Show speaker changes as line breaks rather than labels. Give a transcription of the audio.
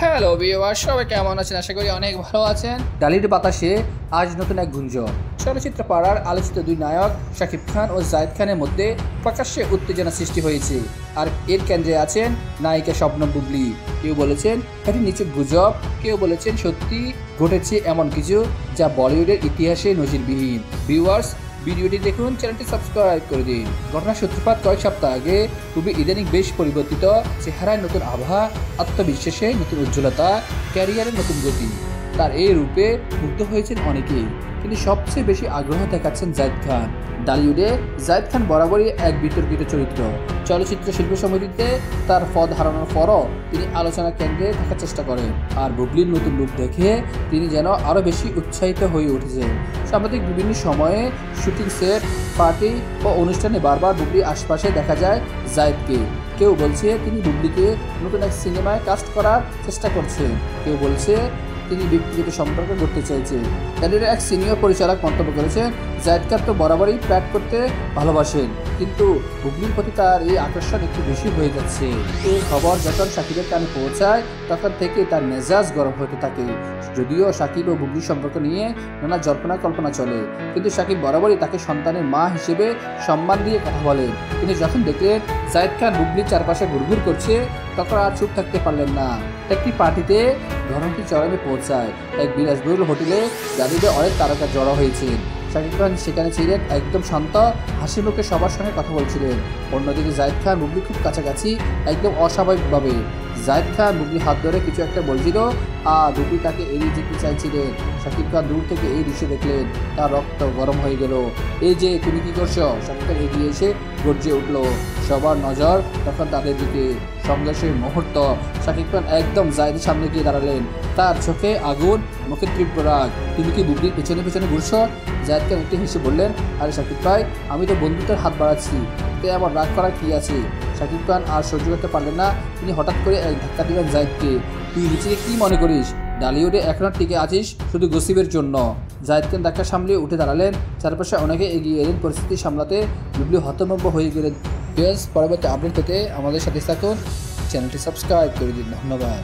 Hello viewer, সবাই কেমন আছেন? আশা করি অনেক ভালো আছেন। ডালির বাতাসে আজ নতুন এক গুঞ্জন। চলচ্চিত্র পাড়ার আলোচিত দুই নায়ক শাকিব খান ও জায়েদ খানের মধ্যে প্রকাশ্যে উত্তেজনা সৃষ্টি হয়েছে। আর এর কেন্দ্রে আছেন নায়িকা শবনম বুবলী। কেউ বলেছেন এটি নিচু গুজব, কেউ বলেছেন সত্যি ঘটেছে এমন কিছু যা বলিউডের ইতিহাসে নজিরবিহীন। ভিউয়ার্স, ভিডিওটি দেখুন, চ্যানেলটি সাবস্ক্রাইব করে দিন। ঘটনার সূত্রপাত কয়েক সপ্তাহ আগে। খুবই ইদানিং বেশ পরিবর্তিত চেহারায় নতুন আভা, আত্মবিশ্বাসে নতুন উজ্জ্বলতা, ক্যারিয়ারের নতুন গতি। তার এই রূপে মুগ্ধ হয়েছেন অনেকেই, কিন্তু সবচেয়ে বেশি আগ্রহ দেখাচ্ছেন জায়েদ খান। ডালিউডে জায়েদ খান বরাবরই এক বিতর্কিত চরিত্র। চলচ্চিত্র শিল্প সমিতিতে তার পদ হারানোর পরও তিনি আলোচনার কেন্দ্রে থাকার চেষ্টা করেন। আর বুবলির নতুন রূপ দেখে তিনি যেন আরও বেশি উৎসাহিত হয়ে উঠেছেন। সাম্প্রতিক বিভিন্ন সময়ে শুটিং সেট, পার্টি ও অনুষ্ঠানে বারবার বুবলির আশপাশে দেখা যায় জায়েদকে। কেউ বলছে তিনি বুবলিকে নতুন এক সিনেমায় কাস্ট করার চেষ্টা করছেন, কেউ বলছে তিনি ব্যক্তিগত সম্পর্ক করতে চাইছেন। ক্যারিয়ারের এক সিনিয়র পরিচালক মন্তব্য করেছেন, জায়েদ খান তো বরাবরই প্যাট করতে ভালোবাসেন, কিন্তু বুবলির প্রতি তার এই আকর্ষণ একটু বেশি হয়ে যাচ্ছে। এই খবর যখন শাকিবের কানে পৌঁছায় তখন থেকে তার মেজাজ গরম হতে থাকে। যদিও শাকিব ও বুবলির সম্পর্ক নিয়ে নানা জল্পনা কল্পনা চলে, কিন্তু শাকিব বরাবরই তাকে সন্তানের মা হিসেবে সম্মান দিয়ে কথা বলেন। কিন্তু যখন দেখলেন জায়েদ খান বুবলির চারপাশে ঘুরঘুর করছে, তখন আর চুপ থাকতে পারলেন না। একটি পার্টিতে ঘটনাটি চরমে পৌঁছায়। এক বিলাসবহুল হোটেলে গাড়িতে অনেক তারকা জড়ো হয়েছেন। শাকিব খান সেখানে ছিলেন একদম শান্ত, হাসি মুখে সবার সঙ্গে কথা বলছিলেন। অন্যদিকে জায়েদ খান বুবলি খুব কাছাকাছি, একদম অস্বাভাবিকভাবে। জায়েদ খান বুবলি হাত ধরে কিছু একটা বলছিল আর বুবলি তাকে এড়িয়ে যেতে চাইছিলেন। শাকিব খান দূর থেকে এই দৃশ্য দেখলেন, তার রক্ত গরম হয়ে গেল। এই যে তুমি কি করছো? শাকিব খান এগিয়ে এসে গর্জে উঠল। সবার নজর তখন তাদের দিকে। সংঘর্ষের মুহূর্ত। শাকিব খান একদম জায়েদের সামনে গিয়ে দাঁড়ালেন। তার চোখে আগুন, মুখে তীব্র রাগ। তুমি কি বুবলির পেছনে পেছনে ঘুরছো? জায়েদ খান একটি হেসে বললেন, আরে শাকিব ভাই, আমি তো বন্ধুত্বের হাত বাড়াচ্ছি, তে আমার রাগ করার কি আছে? শাকিব খান আর সহ্য করতে পারলেন না। তিনি হঠাৎ করে এক ধাক্কা দিলেন জায়েদকে। তুই নিজেকে কি মনে করিস? ডালিউডে এখনো টিকে আছিস শুধু গসিপের জন্য? জায়েদ খান ধাক্কা সামলিয়ে উঠে দাঁড়ালেন। চারপাশে অনেকে এগিয়ে এলেন পরিস্থিতি সামলাতে। বুবলি হতভম্ব হয়ে গেলেন। পরবর্তী আপডেট পেতে আমাদের সাথে থাকুন, চ্যানেলটি সাবস্ক্রাইব করে দিন। ধন্যবাদ।